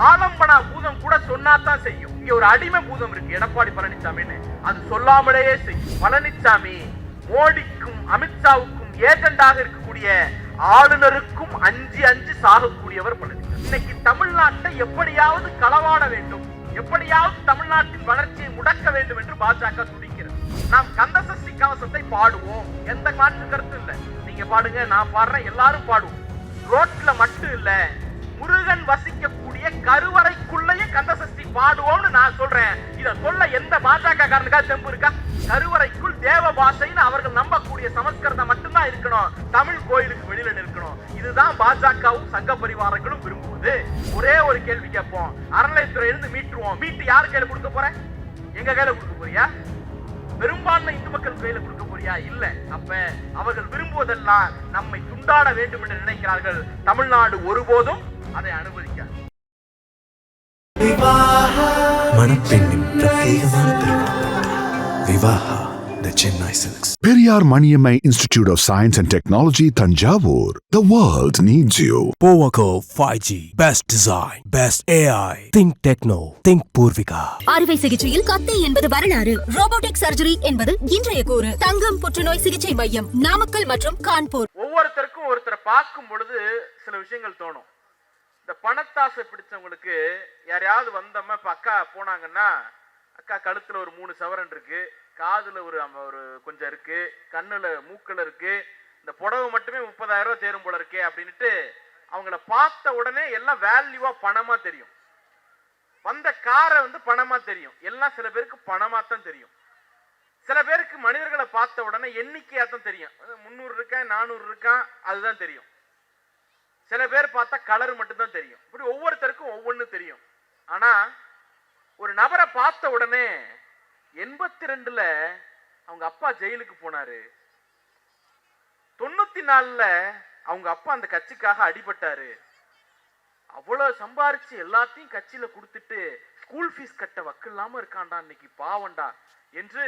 ஆலம்பனா பூதம் கூட சொன்னாதான் செய்யும். இங்க ஒரு அடிமை பூதம் இருக்கு எடப்பாடி பழனிசாமின்னு, அது சொல்லாமலேயே செய்யும். பழனிசாமி மோடிக்கும் அமித்ஷாவுக்கும் ஏஜெண்டாக இருக்கக்கூடிய ஆளுநருக்கும் அஞ்சு அஞ்சு சாகக்கூடியவர் பழனிசாமி. இன்னைக்கு தமிழ்நாட்டை எப்படியாவது களவாட வேண்டும், எப்படியாவது தமிழ்நாட்டின் வளர்ச்சியை முடக்க வேண்டும் என்று பாஜக துடிக்கிறது. நாம் கந்தசஷ்டி கவசத்தை பாடுவோம், எந்த மாற்று கருத்து இல்லை. நீங்க பாடுங்க, நான் பாடுறேன், எல்லாரும் பாடுவோம். ரோட்ல மட்டும் இல்ல, முருகன் வசிக்கக்கூடிய கருவறைக்குள்ளேயே கந்தசஷ்டி பாடுவோம்னு நான் சொல்றேன். இத சொல்ல எந்த பாஜக காரனுக்கா தெம்பு இருக்கா? கருவறைக்குள் தேவ பாஷைன்னு அவர்கள் நம்பக்கூடிய சமஸ்கிருதம் மட்டும்தான் இருக்கணும், தமிழ் கோயிலுக்கு வெளியில நிற்கணும். இதுதான் பாஜகவும் சங்க பரிவாரங்களும் விரும்புவது. ஒரே ஒரு கேள்வி கேட்போம், அறநிலையத்துறை இருந்து மீட்டுருவோம். மீட்டு யாரு கையில கொடுக்க போற? எங்க கையில கொடுக்க போறியா? பெரும்பான்மை இந்து மக்கள் கையில கொடுக்க போறியா? இல்ல. அப்ப அவர்கள் விரும்புவதெல்லாம் நம்மை துண்டாட வேண்டும் என்று நினைக்கிறார்கள். தமிழ்நாடு ஒருபோதும் அதை அனுமதிக்காது. மணப்பெண்ணின் பிரத்யேகமான திருமணம் Vivaha, the Chennai Silks. Periyar Maniammai Institute of Science and Technology, Thanjavur. The world needs you. Powaco 5G, best design, best AI. Think Techno, think Purvika. அறுவை சிகிச்சையில் கத்தை என்பது வரலாறு, ரோபோட்டிக் சர்ஜரி என்பது இன்றைய கூறு. தங்கம் புற்றுநோய் சிகிச்சை மையம், நாமக்கல் மற்றும் கான்பூர். ஒவ்வொருத்தருக்கும் ஒருத்தரை பார்க்கும் பொழுது சில விஷயங்கள் தோணும். இந்த பணத்தாசை பிடிச்சவங்களுக்கு யாரையாவது வந்தோம்னா, இப்ப அக்கா போனாங்கன்னா, அக்கா கழுத்துல ஒரு 3 சவரன் இருக்கு, காதுல ஒரு கொஞ்சம் இருக்கு, கண்ணுல மூக்குல இருக்கு, இந்த புடவை மட்டுமே 30,000 ரூபாய் சேரும் போல இருக்கே அப்படின்ட்டு அவங்கள பார்த்த உடனே எல்லாம் வேல்யூவா பணமா தெரியும். வந்த காரை பணமா தெரியும். எல்லாம் சில பேருக்கு பணமா தான் தெரியும். சில பேருக்கு மனிதர்களை பார்த்த உடனே எண்ணிக்கையா தான் தெரியும். 300 இருக்கான், 400 இருக்கான், அதுதான் தெரியும். சில பேர் பார்த்தா கலர் மட்டும் தான் தெரியும். இப்படி ஒவ்வொருத்தருக்கும் ஒவ்வொன்னு தெரியும். ஆனா ஒரு நபரை பார்த்த உடனே 82ல அவங்க அப்பா ஜெயிலுக்கு போனாரு, 94ல அவங்க அப்பா அந்த கட்சிக்காக அடிபட்டாரு, அவ்வளவு சம்பாரிச்சு எல்லாத்தையும் கட்சியில கொடுத்துட்டு ஸ்கூல் ஃபீஸ் கட்ட வக்கில்லாம இருக்காண்டா, இன்னைக்கு பாவண்டா என்று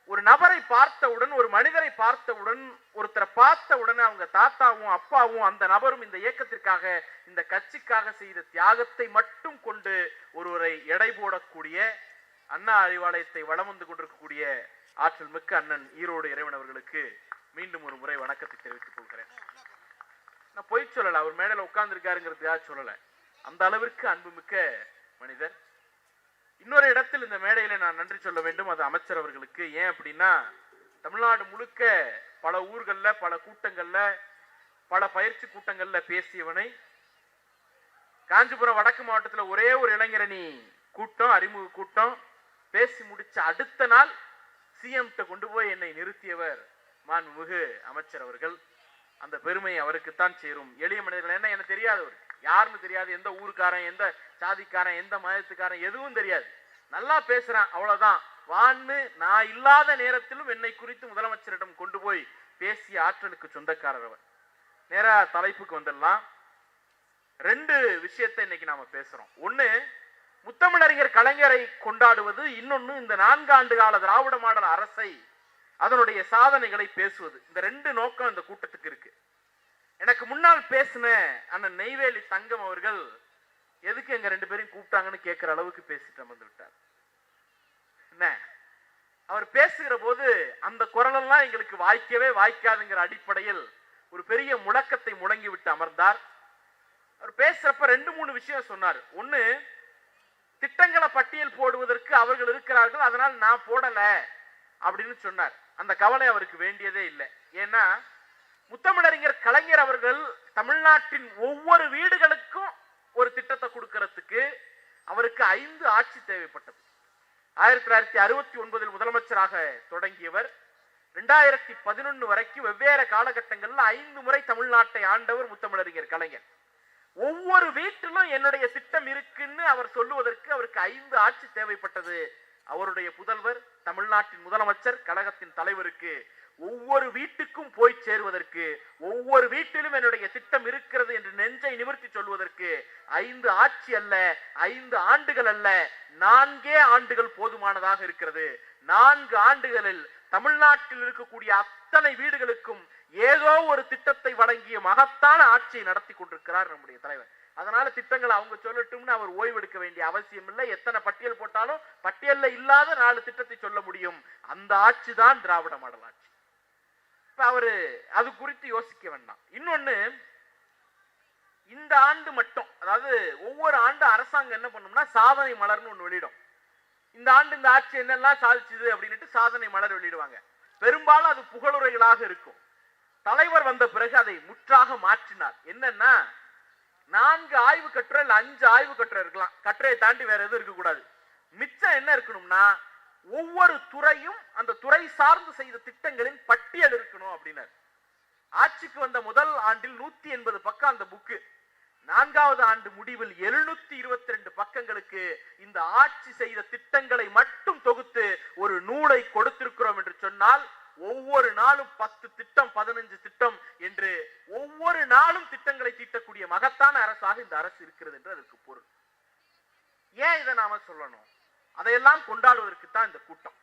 ஒரு நபரை பார்த்தவுடன், ஒரு மனிதரை பார்த்தவுடன், ஒருத்தரை பார்த்த உடனே அவங்க தாத்தாவும் அப்பாவும் அந்த நபரும் இந்த இயக்கத்திற்காக, இந்த கட்சிக்காக செய்த தியாகத்தை மட்டும் கொண்டு ஒருவரை எடை போடக்கூடிய அண்ணா அறிவாலயத்தை வலம் வந்து கொண்டிருக்கக்கூடிய ஆற்றல் மிக்க அண்ணன் ஈரோடு இறைவன் அவர்களுக்கு மீண்டும் ஒரு முறை வணக்கத்தை தெரிவித்துக் கொள்கிறேன். நான் பொய் சொல்லல, அவர் மேடையில உட்கார்ந்து இருக்காருங்கிறதுக்காக சொல்லல. அந்த அளவிற்கு அன்புமிக்க மனிதர். இன்னொரு இடத்தில் இந்த மேடையில நான் நன்றி சொல்ல வேண்டும், அது அமைச்சர் அவர்களுக்கு. ஏன் அப்படின்னா, தமிழ்நாடு முழுக்க பல ஊர்கள்ல, பல கூட்டங்கள்ல, பல பயிற்சி கூட்டங்கள்ல பேசியவனை காஞ்சிபுரம் வடக்கு மாவட்டத்தில் ஒரே ஒரு இளைஞரணி கூட்டம், அறிமுக கூட்டம் பேசி முடிச்ச அடுத்த நாள் சிஎம் கொண்டு போய் என்னை நிறுத்தியவர் மாண்புமிகு அமைச்சர் அவர்கள். அந்த பெருமை அவருக்குத்தான் சேரும். எளிய மனிதர்கள் என்ன, எனக்கு தெரியாதவர், யாருன்னு தெரியாது, எந்த ஊருக்காரன், எந்த சாதிக்காரன், எந்த மதத்துக்காரன், எதுவும் தெரியாது. நல்லா பேசுறான், அவ்வளவுதான். வான்னு நான் இல்லாத நேரத்திலும் என்னை குறித்து முதலமைச்சரிடம் கொண்டு போய் பேசிய ஆற்றலுக்கு சொந்தக்காரர் அவர். நேரா தலைப்புக்கு வந்துடலாம். 2 விஷயத்தை இன்னைக்கு நாம பேசுறோம். ஒண்ணு, முத்தமிழறிஞர் கலைஞரை கொண்டாடுவது. இன்னொன்னு, இந்த 4 ஆண்டு கால திராவிட மாடல் அரசை, அதனுடைய சாதனைகளை பேசுவது. இந்த 2 நோக்கம் இந்த கூட்டத்துக்கு இருக்கு. எனக்கு முன்னால் பேசின அண்ணன் நெய்வேலி தங்கம் அவர்கள் எதுக்கு எங்க 2 பேரையும் கூப்பிட்டாங்கன்னு கேட்கிற அளவுக்கு பேசிட்டு அமர்ந்து விட்டார். என்ன, அவர் பேசுகிற போது அந்த குரலெல்லாம் எங்களுக்கு வாய்க்கவே வாய்க்காதுங்கிற அடிப்படையில் ஒரு பெரிய முழக்கத்தை முழங்கி விட்டு அமர்ந்தார். அவர் பேசுறப்ப 2-3 விஷயம் சொன்னார். ஒண்ணு, திட்டங்களை பட்டியல் போடுவதற்கு அவர்கள் இருக்கிறார்கள், அதனால் நான் போடல அப்படின்னு சொன்னார். அந்த கவலை அவருக்கு வேண்டியதே இல்லை. ஏன்னா, முத்தமிழறிஞர் கலைஞர் அவர்கள் தமிழ்நாட்டின் ஒவ்வொரு வீடுகளுக்கும் ஒரு திட்டத்தை கொடுக்கிறதுக்கு அவருக்கு 5 ஆட்சி தேவைப்பட்டது. 1969 முதலமைச்சராக தொடங்கியவர் 2011 வரைக்கும் வெவ்வேறு காலகட்டங்களில் 5 முறை தமிழ்நாட்டை ஆண்டவர் முத்தமிழறிஞர் கலைஞர். ஒவ்வொரு வீட்டிலும் என்னுடைய திட்டம் இருக்குன்னு அவர் சொல்லுவதற்கு அவருக்கு 5 ஆட்சி தேவைப்பட்டது. அவருடைய புதல்வர் தமிழ்நாட்டின் முதலமைச்சர் கழகத்தின் தலைவருக்கு ஒவ்வொரு வீட்டுக்கும் போய் சேருவதற்கு, ஒவ்வொரு வீட்டிலும் என்னுடைய திட்டம் இருக்கிறது என்று நெஞ்சை நிமிர்த்தி சொல்வதற்கு 5 ஆட்சி அல்ல, 5 ஆண்டுகள் அல்ல, 4 ஆண்டுகள் போதுமானதாக இருக்கிறது. 4 ஆண்டுகளில் தமிழ்நாட்டில் இருக்கக்கூடிய அத்தனை வீடுகளுக்கும் ஏதோ ஒரு திட்டத்தை வழங்கிய மகத்தான ஆட்சியை நடத்தி கொண்டிருக்கிறார் நம்முடைய தலைவர். அதனால திட்டங்களை அவங்க சொல்லட்டும்னு அவர் ஓய்வெடுக்க வேண்டிய அவசியம் இல்லை. எத்தனை பட்டியல் போட்டாலும் பட்டியல்ல இல்லாத 4 திட்டத்தை சொல்ல முடியும். அந்த ஆட்சி தான் திராவிட மாடல் ஆட்சி. இப்ப அவரு அது குறித்து யோசிக்க வேண்டாம். இன்னொன்னு, இந்த ஆண்டு மட்டும், அதாவது ஒவ்வொரு ஆண்டு அரசாங்கம் என்ன பண்ணும்னா சாதனை மலர்னு ஒண்ணு வெளியிடும். இந்த ஆண்டு இந்த ஆட்சி என்னெல்லாம் சாதிச்சுது அப்படின்ட்டு சாதனை மலர் வெளியிடுவாங்க. பெரும்பாலும் அது புகழுரைகளாக இருக்கும். தலைவர் வந்த பிறகு அதை முற்றாக மாற்றினார். என்னன்னா, 4 ஆய்வு கட்டுரை இல்ல 5 ஆய்வு கட்டுரை இருக்கலாம், கட்டுரையை தாண்டி வேற எதுவும் இருக்கக்கூடாது. மிச்சம் என்ன இருக்கணும்னா, ஒவ்வொரு துறையும் அந்த துறை சார்ந்து செய்த திட்டங்களின் பட்டியல் இருக்கணும் அப்படின்னாரு. ஆட்சிக்கு வந்த முதல் ஆண்டில் 180 பக்கம் அந்த புக்கு. 4வது ஆண்டு முடிவில் 722 பக்கங்களுக்கு இந்த ஆட்சி செய்த திட்டங்களை மட்டும் தொகுத்து ஒரு நூலை கொடுத்திருக்கிறோம் என்று சொன்னால், ஒவ்வொரு நாளும் 10 திட்டம் 15 திட்டம் என்று ஒவ்வொரு நாளும் திட்டங்களை தீட்டக்கூடிய மகத்தான அரசாக இந்த அரசு இருக்கிறது என்று அதற்கு பொருள். ஏன் இதை நாம சொல்லணும்? அதையெல்லாம் கொண்டாடுவதற்கு தான் இந்த கூட்டம்.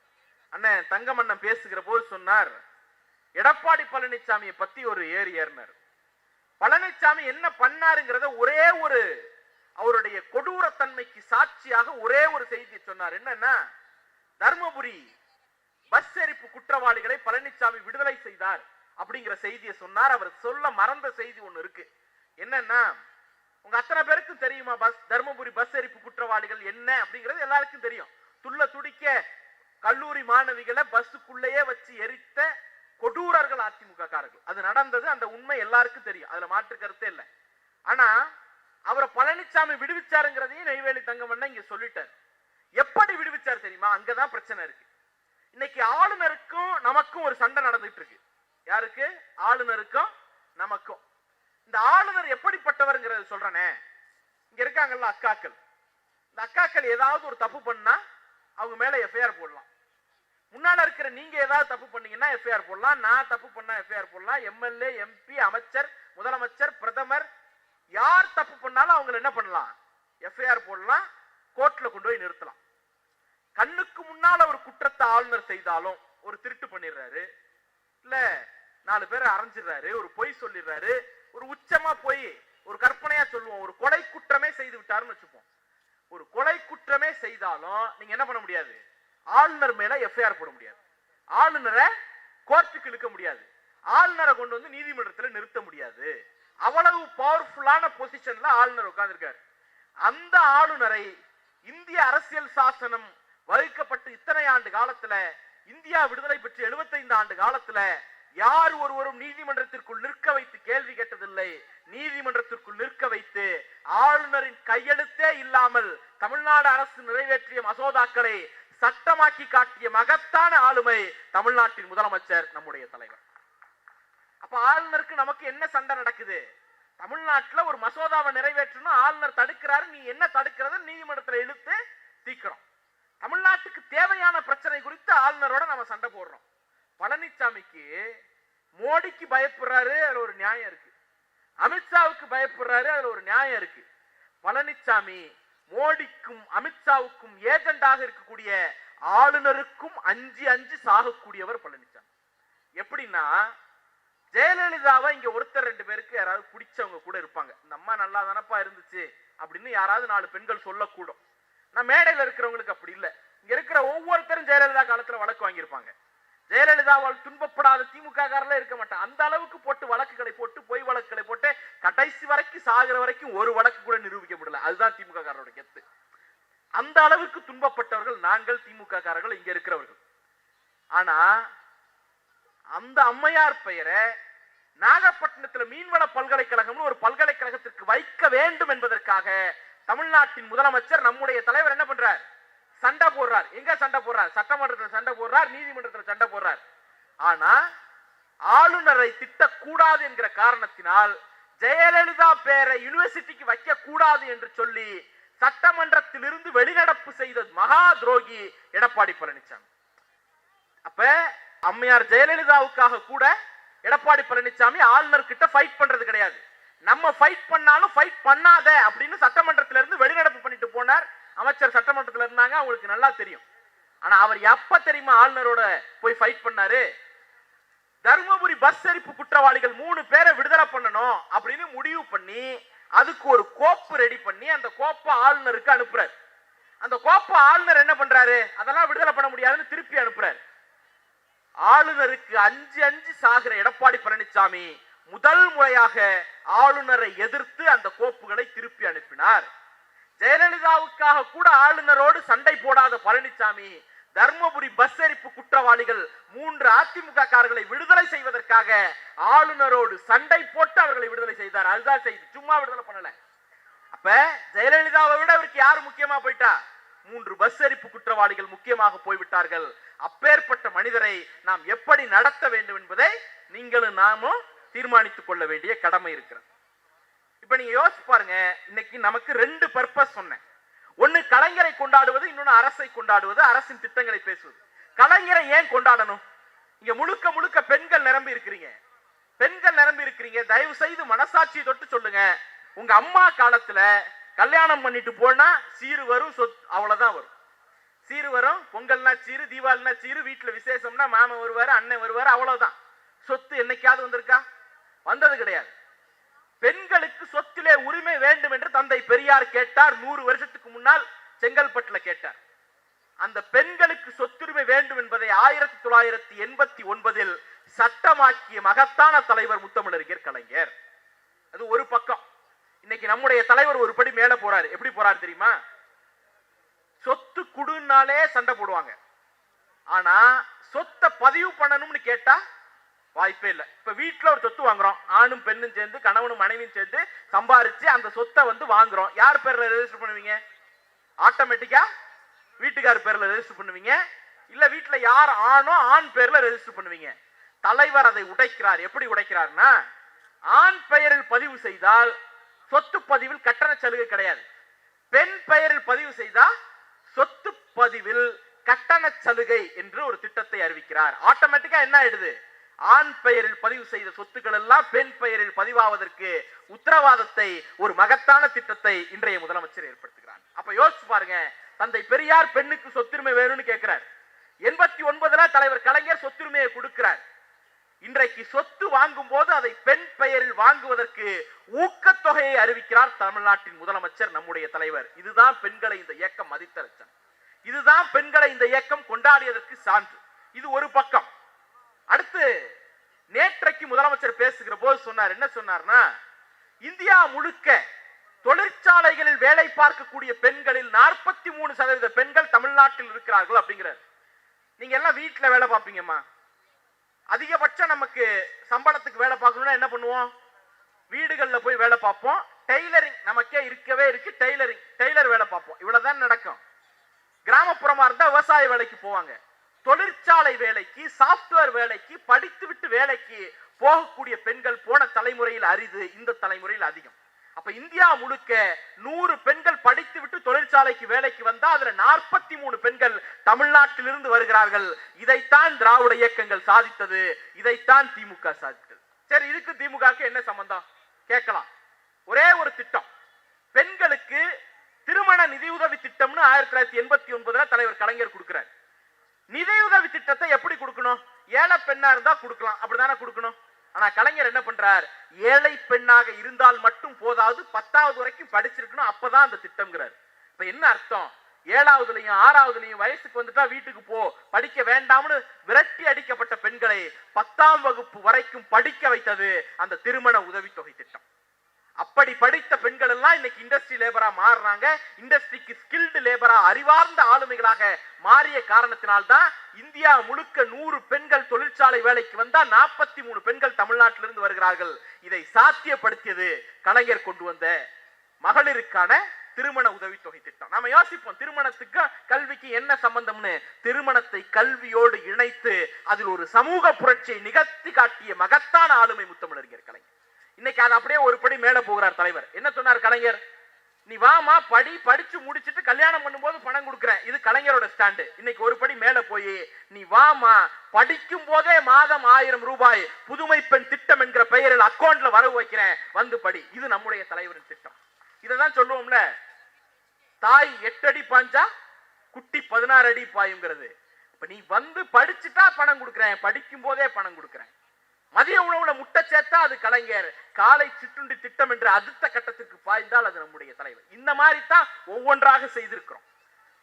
அண்ணன் தங்கமண்ணன் பேசுகிற போது சொன்னார், எடப்பாடி பழனிசாமியை பத்தி ஒரு ஏறினார். பழனிசாமி என்ன பண்ணாருங்கிறத ஒரே ஒரு அவருடைய கொடூரத்தன்மைக்கு சாட்சியாக ஒரே ஒரு செய்தியை சொன்னார். என்னன்னா, தர்மபுரி பஸ் எரிப்பு குற்றவாளிகளை பழனிசாமி விடுதலை செய்தார் அப்படிங்கிற செய்தியை சொன்னார். அவர் சொல்ல மறந்த செய்தி ஒண்ணு இருக்கு. என்னன்னா, உங்க அத்தனை பேருக்கும் தெரியுமா தர்மபுரி பஸ் எரிப்பு குற்றவாளிகள் என்ன அப்படிங்கிறது எல்லாருக்கும் தெரியும். துள்ள துடிக்க கல்லூரி மாணவிகளை பஸ்ஸுக்குள்ளேயே வச்சு எரித்த கொடூரர்கள் அதிமுக காரர்கள். அது நடந்தது, அந்த உண்மை எல்லாருக்கும் தெரியும், அதுல மாற்று கருத்தே இல்லை. ஆனா அவரை பழனிசாமி விடுவிச்சாருங்கிறதையும் நெய்வேலி தங்கமண்ணன் இங்க சொல்லிட்டார். எப்படி விடுவிச்சார் தெரியுமா? அங்கதான் பிரச்சனை இருக்கு. இன்னைக்கு ஆளுநருக்கும் நமக்கும் ஒரு சண்டை நடந்துட்டு இருக்கு. யாருக்கு? ஆளுநருக்கும் நமக்கும். இந்த ஆளுநர் எப்படிப்பட்டவர்ங்கிறது சொல்றனே. இங்க இருக்காங்கல்ல அக்காக்கள், இந்த அக்காக்கள் ஏதாவது ஒரு தப்பு பண்ணா அவங்க மேல எஃப்ஐஆர் போடலாம். முன்னால இருக்கிற நீங்க ஏதாவது தப்பு பண்ணீங்கன்னா எஃப்ஐஆர் போடலாம். நான் தப்பு பண்ணா எஃப்ஐஆர் போடலாம். எம்எல்ஏ, எம்பி, அமைச்சர், முதலமைச்சர், பிரதமர் யார் தப்பு பண்ணாலும் அவங்க என்ன பண்ணலாம்? எஃப்ஐஆர் போடலாம், கோர்ட்ல கொண்டு போய் நிறுத்தலாம். கண்ணுக்கு முன்னால ஒரு குற்றத்தை ஆளுநர் செய்தாலும், ஒரு திருட்டு பண்ணிடுறாரு, இல்ல 4 பேரை அரைஞ்சிடுறாரு, ஒரு பொய் சொல்லிடுறாரு, ஒரு உச்சமா போய் ஒரு கற்பனையா சொல்லுவோம், ஒரு கொலை குற்றமே செய்து விட்டாருன்னு வச்சுப்போம். ஒரு கொலை குற்றமே செய்தாலும் நீங்க என்ன பண்ண முடியாது? ஆளுநர் மேல எஃப்ஐஆர் போட முடியாது, ஆளுநரை கோர்ட்டுக்கு இழுக்க முடியாது, ஆளுநரை கொண்டு வந்து நீதிமன்றத்தில் நிறுத்த முடியாது. அவ்வளவு பவர்ஃபுல்லான பொசிஷன்ல ஆளுநர் உட்கார்ந்திருக்காரு. அந்த ஆளுநரை இந்திய அரசியல் சாசனம் வகுக்கப்பட்டு இத்தனை ஆண்டு காலத்துல, இந்தியா விடுதலை பெற்று 75 ஆண்டு காலத்துல யார் ஒருவரும் நீதிமன்றத்திற்குள் நிற்க வைத்து கேள்வி கேட்டதில்லை. நீதிமன்றத்திற்குள் நிற்க வைத்து ஆளுநரின் கையெழுத்தே இல்லாமல் தமிழ்நாடு அரசு நிறைவேற்றிய மசோதாக்களை சட்டமாக்கி காட்டிய மகத்தான ஆளுமை தமிழ்நாட்டின் முதலமைச்சர், நம்முடைய தலைவர். அப்ப ஆளுநருக்கு நமக்கு என்ன சண்டை நடக்குது? தமிழ்நாட்டுல ஒரு மசோதாவை நிறைவேற்றணும், ஆளுநர் தடுக்கிறாரு, நீ என்ன தடுக்கிறது? நீதிமன்றத்தில் இழுத்து தீக்கிறோம். தமிழ்நாட்டுக்கு தேவையான பிரச்சனை குறித்து ஆளுநரோட நம்ம சண்டை போடுறோம். பழனிசாமிக்கு மோடிக்கு பயப்படுறாரு, அதுல ஒரு நியாயம் இருக்கு. அமித்ஷாவுக்கு பயப்படுறாரு, அதுல ஒரு நியாயம் இருக்கு. பழனிசாமி மோடிக்கும் அமித்ஷாவுக்கும் ஏஜெண்டாக இருக்கக்கூடிய ஆளுநருக்கும் அஞ்சு சாகக்கூடியவர் பழனிசாமி. எப்படின்னா, ஜெயலலிதாவை இங்க ஒருத்தர் 2 பேருக்கு யாராவது பிடிச்சவங்க கூட இருப்பாங்க. இந்த அம்மா நல்லா தானப்பா இருந்துச்சு அப்படின்னு யாராவது 4 பெண்கள் சொல்லக்கூடும். நான் மேடையில் இருக்கிறவங்களுக்கு அப்படி இல்லை. இங்க இருக்கிற ஒவ்வொருத்தரும் ஜெயலலிதா காலத்துல வழக்கு வாங்கியிருப்பாங்க. ஜெயலலிதாவால் துன்பப்படாத திமுக காரல இருக்க மாட்டான். அந்த அளவுக்கு போட்டு வழக்குகளை போட்டு, பொய் வழக்குகளை போட்டு, கடைசி வரைக்கும் சாகிற வரைக்கும் ஒரு வழக்கு கூட நிரூபிக்க முடியல. அதுதான் திமுக காரரோட கெத்து. அந்த அளவுக்கு துன்பப்பட்டவர்கள் நாங்கள் திமுக காரர்கள், இங்க இருக்கிறவர்கள். ஆனா அந்த அம்மையார் பெயரை நாகப்பட்டினத்துல மீன்வள பல்கலைக்கழகம் ஒரு பல்கலைக்கழகத்திற்கு வைக்க வேண்டும் என்பதற்காக தமிழ்நாட்டின் முதலமைச்சர், நம்முடைய தலைவர் என்ன பண்றார்? சண்டை போடுறார். எங்க சண்டை போடுறார்? சட்டமன்றத்தில் சண்டை போடுறார், நீதிமன்றத்தில் சண்டை போடுறார். ஆனா ஆளுநரை திட்டக்கூடாது என்கிற காரணத்தினால் ஜெயலலிதா பேரை யூனிவர்சிட்டிக்கு வைக்க கூடாது என்று சொல்லி சட்டமன்றத்தில் இருந்து வெளிநடப்பு செய்த மகா துரோகி எடப்பாடி பழனிசாமி. அப்ப அம்மையார் ஜெயலலிதாவுக்காக கூட எடப்பாடி பழனிசாமி ஆளுநர் கிட்ட ஃபைட் பண்றது கிடையாது. நம்ம ஃபைட் பண்ணாலும் ஃபைட் பண்ணாத அப்படின்னு சட்டமன்றத்தில இருந்து வெளிநடப்பு பண்ணிட்டு போனார். அமைச்சர் சட்டமன்றத்தில் இருந்தாங்க, அவங்களுக்கு நல்லா தெரியும். ஆனா அவர் எப்ப தெரியுமா ஆளுநரோட போய் ஃபைட் பண்ணாரு? தர்மபுரி பஸ் எரிப்பு குற்றவாளிகள் 3 பேரை விடுதலை பண்ணணும் அப்படின்னு முடிவு பண்ணி அதுக்கு ஒரு கோப்பு ரெடி பண்ணி அந்த கோப்பை ஆளுநருக்கு அனுப்புறாரு. அந்த கோப்பை ஆளுநர் என்ன பண்றாரு, அதெல்லாம் விடுதலை பண்ண முடியாதுன்னு திருப்பி அனுப்புறாரு. ஆளுநருக்கு அஞ்சு அஞ்சு சாகிற எடப்பாடி பழனிசாமி முதல் முறையாக ஆளுநரை எதிர்த்து அந்த கோப்புகளை திருப்பி அனுப்பினார். ஜெயலலிதாவுக்காக கூட ஆளுநரோடு சண்டை போடாத பழனிசாமி தர்மபுரி பஸ் எரிப்பு குற்றவாளிகள் 3 அதிமுக காரர்களை விடுதலை செய்வதற்காக ஆளுநரோடு சண்டை போட்டு அவர்களை விடுதலை செய்தார். அதுதான் செய்தி, சும்மா விடுதலை பண்ணல. அப்ப ஜெயலலிதாவை விட அவருக்கு யாரு முக்கியமா போயிட்டா, 3 பஸ் எரிப்பு குற்றவாளிகள் முக்கியமாக போய்விட்டார்கள். அப்பேற்பட்ட மனிதரை நாம் எப்படி நடத்த வேண்டும் என்பதை நீங்களும் நாமும் தீர்மானித்துக் கொள்ள வேண்டிய கடமை இருக்கிறது. இப்ப நீங்க யோசிச்சு பாருங்க, இன்னைக்கு நமக்கு 2 பர்பஸ் சொன்னேன். ஒன்னு கலைஞரை கொண்டாடுவது, இன்னொன்னு அரசை கொண்டாடுவது, அரசின் திட்டங்களை பேசுவது. கலைஞரை ஏன் கொண்டாடணும்? இங்க முழுக்க முழுக்க பெண்கள் நிரம்பி இருக்கிறீங்க, பெண்கள் நிரம்பி இருக்கிறீங்க. தயவு செய்து மனசாட்சியை தொட்டு சொல்லுங்க, உங்க அம்மா காலத்துல கல்யாணம் பண்ணிட்டு போனா சீரு வரும், அவ்வளவுதான் வரும். சீரு வரும், பொங்கல்னா சீரு, தீபாவளினா சீரு, வீட்டுல விசேஷம்னா மாமன் வருவாரு, அண்ணன் வருவாரு, அவ்வளவுதான். சொத்து என்னைக்காவது வந்திருக்கா? வந்தது கிடையாது. பெண்களுக்கு சொத்திலே உரிமை வேண்டும் என்று தந்தை பெரியார் கேட்டார். 100 வருஷத்துக்கு முன்னால் செங்கல்பட்டுல கேட்டார். அந்த பெண்களுக்கு சொத்துரிமை வேண்டும் என்பதை 1989 சட்டமாக்கிய மகத்தான தலைவர் முத்தமிழறிஞர் கலைஞர். அது ஒரு பக்கம். இன்னைக்கு நம்முடைய தலைவர் ஒரு படி மேல போறாரு. எப்படி போறாரு தெரியுமா? சொத்து குடுனாலே சண்டை போடுவாங்க, ஆனா சொத்தை பதிவு பண்ணணும்னு கேட்டா வாய்ப்பே இல்லை. இப்ப வீட்டுல ஒரு சொத்து வாங்குறோம், ஆணும் பெண்ணும் சேர்ந்து, கணவனும் மனைவியும் சேர்ந்து சம்பாரிச்சு அந்த சொத்தை வாங்குறோம். யார் பேர்ல ரெஜிஸ்டர் பண்ணுவீங்க? ஆட்டோமேட்டிக்கா வீட்டுக்கார் பேர்ல ரெஜிஸ்டர் பண்ணுவீங்க, இல்ல வீட்டுல யார் ஆணோ ஆண் பேர்ல ரெஜிஸ்டர் பண்ணுவீங்க. தலைவர் அதை உடைக்கிறார். எப்படி உடைக்கிறார்னா, ஆண் பெயரில் பதிவு செய்தால் சொத்து பதிவில் கட்டண சலுகை கிடையாது. பெண் பெயரில் பதிவு செய்தால் சொத்து பதிவில் கட்டண சலுகை என்று ஒரு திட்டத்தை அறிவிக்கிறார். ஆட்டோமேட்டிக்கா என்ன ஆயிடுது, ஆண் பெயரில் பதிவு செய்த சொத்துக்கள் எல்லாம் பெண் பெயரில் பதிவாவதற்கு உத்தரவாதத்தை, ஒரு மகத்தான திட்டத்தை இன்றைய முதலமைச்சர் ஏற்படுத்துகிறார். அப்ப யோசிச்சு பாருங்க, தந்தை பெரியார் பெண்ணுக்கு சொத்துரிமை வேணும்னு கேட்கிறார். 89 தலைவர் கலைஞர் சொத்துரிமையை கொடுக்கிறார். இன்றைக்கு சொத்து வாங்கும் போது அதை பெண் பெயரில் வாங்குவதற்கு ஊக்கத்தொகையை அறிவிக்கிறார் தமிழ்நாட்டின் முதலமைச்சர், நம்முடைய தலைவர். இதுதான் பெண்களை இந்த இயக்கம் மதித்த லட்சணம். இதுதான் பெண்களை இந்த இயக்கம் கொண்டாடியதற்கு சான்று. இது ஒரு பக்கம். அடுத்து நேற்றைக்கு முதலமைச்சர் பேசுகிற போது சொன்னார். என்ன சொன்னார்னா, இந்தியா முழுக்க தொழிற்சாலைகளில் வேலை பார்க்கக்கூடிய பெண்களில் 43% பெண்கள் தமிழ்நாட்டில் இருக்கிறார்கள் அப்படிங்கிறார். நீங்க எல்லாம் வீட்டுல வேலை பார்ப்பீங்கம்மா, அதிகபட்சம் நமக்கு சம்பளத்துக்கு வேலை பார்க்கணும்னா என்ன பண்ணுவோம்? வீடுகளில் போய் வேலை பார்ப்போம். டெய்லரிங் நமக்கே இருக்கவே இருக்கு, டெய்லர் வேலை பார்ப்போம். இவ்வளவுதான் நடக்கும். கிராமப்புறமா இருந்தா விவசாய வேலைக்கு போவாங்க. தொழிற்சாலை வேலைக்கு, சாப்ட்வேர் வேலைக்கு, படித்து விட்டு வேலைக்கு போகக்கூடிய பெண்கள் போன தலைமுறையில் அரிது, இந்த தலைமுறையில் அதிகம். அப்ப இந்தியா முழுக்க 100 பெண்கள் படித்து விட்டு தொழிற்சாலைக்கு வேலைக்கு வந்தா அதுல 43 பெண்கள் தமிழ்நாட்டிலிருந்து வருகிறார்கள். இதைத்தான் திராவிட இயக்கங்கள் சாதித்தது, இதைத்தான் திமுக சாதித்தது. சரி, இதுக்கு திமுகவுக்கு என்ன சம்பந்தம் கேட்கலாம். ஒரே ஒரு திட்டம், பெண்களுக்கு திருமண நிதியுதவி திட்டம்னு 1989 தலைவர் கலைஞர் கொடுக்கிறார். நிதியுதவி திட்டத்தை எப்படி கொடுக்கணும்? ஏழை பெண்ணா இருந்தா கொடுக்கலாம், அப்படிதானே கொடுக்கணும். ஆனா கலைஞர் என்ன பண்றார், ஏழை பெண்ணாக இருந்தால் மட்டும் போதாது, 10வது வரைக்கும் படிச்சிருக்கணும், அப்பதான் அந்த திட்டம்ங்கிறார். இப்ப என்ன அர்த்தம்? 7வதுலயும் 6வதுலயும் வயசுக்கு வந்துட்டா வீட்டுக்கு போ, படிக்க வேண்டாம்னு விரட்டி அடிக்கப்பட்ட பெண்களை 10ஆம் வகுப்பு வரைக்கும் படிக்க வைத்தது அந்த திருமண உதவித்தொகை திட்டம். அப்படி படித்த பெண்கள் எல்லாம் இன்னைக்கு இண்டஸ்ட்ரி லேபரா மாறுறாங்க. இண்டஸ்ட்ரிக்கு ஸ்கில்டு லேபரா, அறிவார்ந்த ஆளுமைகளாக மாறிய காரணத்தினால்தான் இந்தியா முழுக்க 100 பெண்கள் தொழிற்சாலை வேலைக்கு வந்தா 43 பெண்கள் தமிழ்நாட்டிலிருந்து வருகிறார்கள். இதை சாத்தியப்படுத்தியது கலைஞர் கொண்டு வந்த மகளிருக்கான திருமண உதவித்தொகை திட்டம். நாம யோசிப்போம், திருமணத்துக்கு கல்விக்கு என்ன சம்பந்தம்னு. திருமணத்தை கல்வியோடு இணைத்து அதில் ஒரு சமூக புரட்சியை நிகழ்த்தி காட்டிய மகத்தான ஆளுமை முத்தமிழறிஞர் கலைஞர். இன்னைக்கு அது அப்படியே ஒரு படி மேல போகிறார் தலைவர். என்ன சொன்னார் கலைஞர்? நீ வாமா, படிச்சு முடிச்சிட்டு கல்யாணம் பண்ணும்போது பணம் கொடுக்குறேன். இது கலைஞரோட ஸ்டாண்டு. இன்னைக்கு ஒரு படி மேல போய், நீ வாமா, படிக்கும் போதே மாதம் 1000 ரூபாய் புதுமை பெண் திட்டம் என்கிற பெயரில் அக்கௌண்ட்ல வரவு வைக்கிறேன், வந்து படி. இது நம்முடைய தலைவரின் திட்டம். இதான் சொல்லுவோம்ல, தாய் 8 அடி பாஞ்சா குட்டி 16 அடி பாயுங்கிறது. இப்ப நீ வந்து படிச்சுட்டா பணம் கொடுக்குறேன், படிக்கும் போதே பணம் கொடுக்குறேன். மதிய உணவுல முட்டை சேர்த்தா அது கலைஞர், காலை சிற்றுண்டி திட்டம் என்று அடுத்த கட்டத்திற்கு பாய்ந்தால் அது நம்முடைய தலைவர். இந்த மாதிரி தான் ஒவ்வொன்றாக செய்திருக்கிறோம்.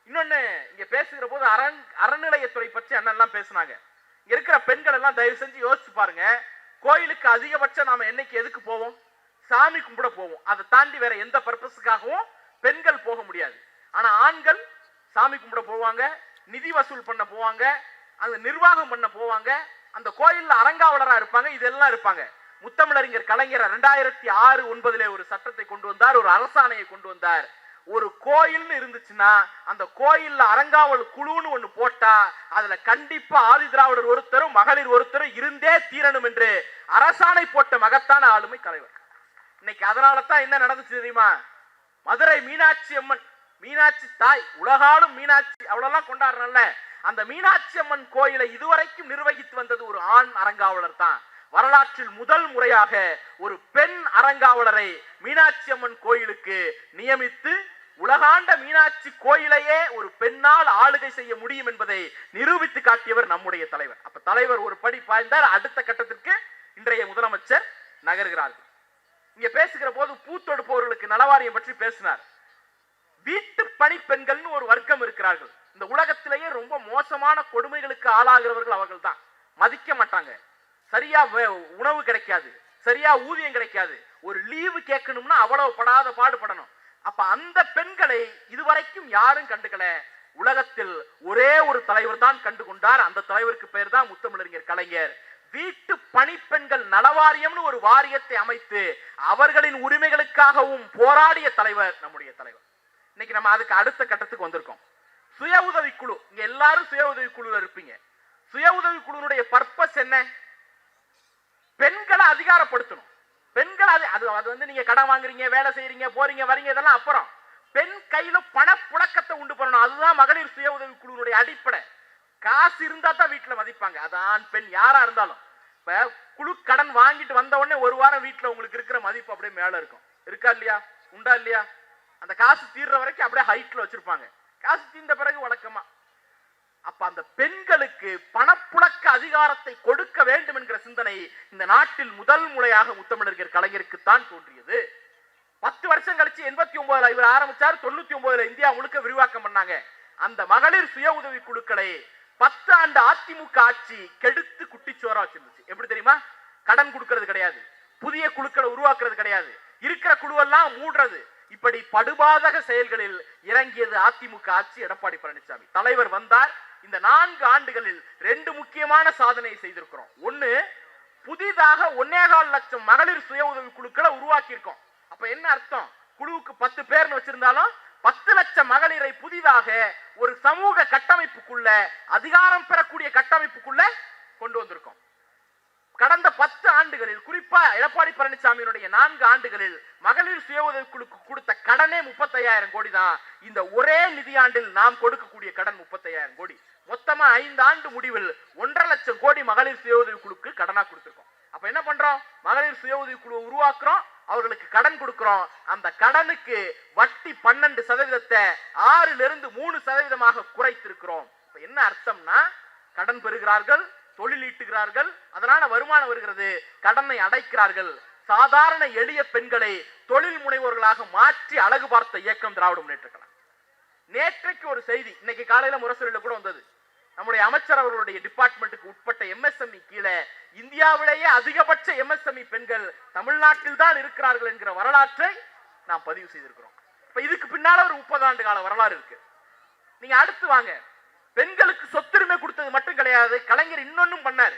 இன்னொன்னு, இங்க பேசுகிற போது அறநிலையத்துறை பற்றி அண்ணெல்லாம் பேசினாங்க. இங்க இருக்கிற பெண்கள் எல்லாம் தயவு செஞ்சு யோசிச்சு பாருங்க. கோயிலுக்கு அதிகபட்சம் நாம என்னைக்கு எதுக்கு போவோம்? சாமி கும்பிட போவோம். அதை தாண்டி வேற எந்த பர்பஸுக்காகவும் பெண்கள் போக முடியாது. ஆனா ஆண்கள் சாமி கும்பிட போவாங்க, நிதி வசூல் பண்ண போவாங்க, அந்த நிர்வாகம் பண்ண போவாங்க, அந்த கோயில்ல அரங்காவலரா இருப்பாங்க, இதெல்லாம் இருப்பாங்க. முத்தமிழறிஞர் கலைஞர் 2006-09 ஒரு சட்டத்தை கொண்டு வந்தார், ஒரு அரசாணையை கொண்டு வந்தார். ஒரு கோயில்னு இருந்துச்சுன்னா அந்த கோயில்ல அரங்காவல் குழுன்னு ஒண்ணு போட்டா அதுல கண்டிப்பா ஆதி திராவிடர் ஒருத்தரும் மகளிர் ஒருத்தரும் இருந்தே தீரணும் என்று அரசாணை போட்ட மகத்தான ஆளுமை தலைவர். இன்னைக்கு அதனால தான் என்ன நடந்துச்சு தெரியுமா? மதுரை மீனாட்சி அம்மன், மீனாட்சி தாய், உலகாலும் மீனாட்சி, அவ்வளவுலாம் கொண்டாடுறல, அந்த மீனாட்சி அம்மன் கோயிலை இதுவரைக்கும் நிர்வகித்து வந்தது ஒரு ஆண் அரங்காவலர் தான். வரலாற்றில் முதல் முறையாக ஒரு பெண் அரங்காவலரை மீனாட்சி அம்மன் கோயிலுக்கு நியமித்து உலகாண்ட மீனாட்சி கோயிலையே ஒரு பெண்ணால் ஆளுகை செய்ய முடியும் என்பதை நிரூபித்து காட்டியவர் நம்முடைய தலைவர். அப்ப தலைவர் ஒரு படி பாய்ந்தார், அடுத்த கட்டத்திற்கு இன்றைய முதலமைச்சர் நகர்கிறார்கள். இங்க பேசுகிற போது பூத்தொடுப்பவர்களுக்கு நலவாரியம் பற்றி பேசினார். வீட்டு பணி பெண்கள்னு ஒரு வர்க்கம் இருக்கிறார்கள். இந்த உலகத்திலேயே ரொம்ப மோசமான கொடுமைகளுக்கு ஆளாகிறவர்கள் அவர்கள் தான். மதிக்க மாட்டாங்க, சரியா உணவு கிடைக்காது, சரியா ஊதியம் கிடைக்காது, ஒரு லீவு கேட்கணும்னா அவ்வளவு படாத பாடுபடணும். அப்ப அந்த பெண்களை இதுவரைக்கும் யாரும் கண்டுக்கல. உலகத்தில் ஒரே ஒரு தலைவர் தான் கண்டு கொண்டார். அந்த தலைவருக்கு பெயர் தான் முத்தமிழறிஞர் கலைஞர். வீட்டு பணிப்பெண்கள் நலவாரியம்னு ஒரு வாரியத்தை அமைத்து அவர்களின் உரிமைகளுக்காகவும் போராடிய தலைவர் நம்முடைய தலைவர். இன்னைக்கு நம்ம அதுக்கு அடுத்த கட்டத்துக்கு வந்திருக்கோம். சுய உதவி குழு, இங்க எல்லாரும் சுய உதவி குழுல இருப்பீங்க. சுய உதவி குழுனுடைய பர்பஸ் என்ன? பெண்களை அதிகாரப்படுத்தணும். பெண்கள் அது வந்து நீங்க கடன் வாங்குறீங்க, வேலை செய்யறீங்க, போறீங்க வரீங்க, இதெல்லாம் அப்புறம். பெண் கையில பணப்புழக்கத்தை உண்டு பண்ணணும். அதுதான் மகளிர் சுய உதவி குழுனுடைய அடிப்படை. காசு இருந்தா தான் வீட்டுல மதிப்பாங்க. அதான் பெண் யாரா இருந்தாலும். இப்ப குழு கடன் வாங்கிட்டு வந்த உடனே ஒரு வாரம் வீட்டுல உங்களுக்கு இருக்கிற மதிப்பு அப்படியே மேல இருக்கும். இருக்கா இல்லையா? உண்டா இல்லையா? அந்த காசு தீர்ற வரைக்கும் அப்படியே ஹைட்ல வச்சிருப்பாங்க. காசு தீர்ந்த பிறகு வழக்கமா. அப்ப அந்த பெண்களுக்கு பணப்புழக்க அதிகாரத்தை கொடுக்க வேண்டும் என்கிற சிந்தனை இந்த நாட்டில் முதல் முறையாக முத்தமிழறிஞர் கலைஞருக்கு தான் தோன்றியது. 10 வருஷம் கழிச்சு 89 இவர் ஆரம்பிச்சார். 99 இந்தியா முழுக்க விரிவாக்கம் பண்ணாங்க. அந்த மகளிர் சுய உதவி குழுக்களை 10 ஆண்டு அதிமுக ஆட்சி கெடுத்து குட்டிச்சோரா வச்சிருந்துச்சு. எப்படி தெரியுமா? கடன் கொடுக்கிறது கிடையாது, புதிய குழுக்களை உருவாக்குறது கிடையாது, இருக்கிற குழுவெல்லாம் மூடுறது, இப்படி படுபாதக செயல்களில் இறங்கியது அதிமுக ஆட்சி. எடப்பாடி பழனிசாமி தலைவர் வந்தார். இந்த 4 ஆண்டுகளில் 2 முக்கியமான சாதனையை செய்திருக்கிறோம். ஒன்னு, புதிதாக 1.25 லட்சம் மகளிர் சுய உதவி குழுக்களை உருவாக்கி இருக்கோம். அப்ப என்ன அர்த்தம்? குழுவுக்கு 10 பேர்னு வச்சிருந்தாலும் 10 லட்சம் மகளிரை புதிதாக ஒரு சமூக கட்டமைப்புக்குள்ள, அதிகாரம் பெறக்கூடிய கட்டமைப்புக்குள்ள கொண்டு வந்திருக்கோம். கடந்த 10 ஆண்டுகளில், குறிப்பா எடப்பாடி பழனிசாமியினுடைய 4 ஆண்டுகளில் மகளிர் சுய உதவி குழுக்கு கொடுத்த கடனே 35,000 கோடி தான். இந்த ஒரே நிதியாண்டில் நாம் கொடுக்கக்கூடிய கடன் 35,000 கோடி. மொத்தமா 5 ஆண்டு முடிவில் 1.5 லட்சம் கோடி மகளிர் சுய உதவி குழுக்கு கடனா கொடுத்திருக்கோம். அப்ப என்ன பண்றோம்? மகளிர் சுய உதவி குழு உருவாக்குறோம், அவர்களுக்கு கடன் கொடுக்கிறோம். அந்த கடனுக்கு வட்டி 12% 6லிருந்து 3% குறைத்திருக்கிறோம். இப்ப என்ன அர்த்தம்னா, கடன் பெறுகிறார்கள், தொழில் ஈட்டுகிறார்கள், அதனால வருமானம் வருகிறது, கடனை அடைக்கிறார்கள். சாதாரண எளிய பெண்களை தொழில் முனைவோர்களாக மாற்றி அழகு பார்த்த இயக்கம் திராவிட முன்னேற்ற கழகம். நேற்றைக்கு ஒரு செய்தி, இன்னைக்கு காலையில முரசொலியில கூட வந்தது. நம்முடைய அமைச்சர் அவர்களுடைய டிபார்ட்மெண்ட்டுக்கு உட்பட்ட MSME கீழே இந்தியாவிலேயே அதிகபட்ச MSME பெண்கள் தமிழ்நாட்டில் தான் இருக்கிறார்கள் என்கிற வரலாற்றை நாம் பதிவு செய்திருக்கிறோம். இப்ப இதுக்கு பின்னால ஒரு 30 ஆண்டு கால வரலாறு இருக்கு. நீங்க அடுத்து வாங்க. பெண்களுக்கு சொத்துரிமை கொடுத்தது மட்டும் கிடையாது, கலைஞர் இன்னொன்னும் பண்ணாரு.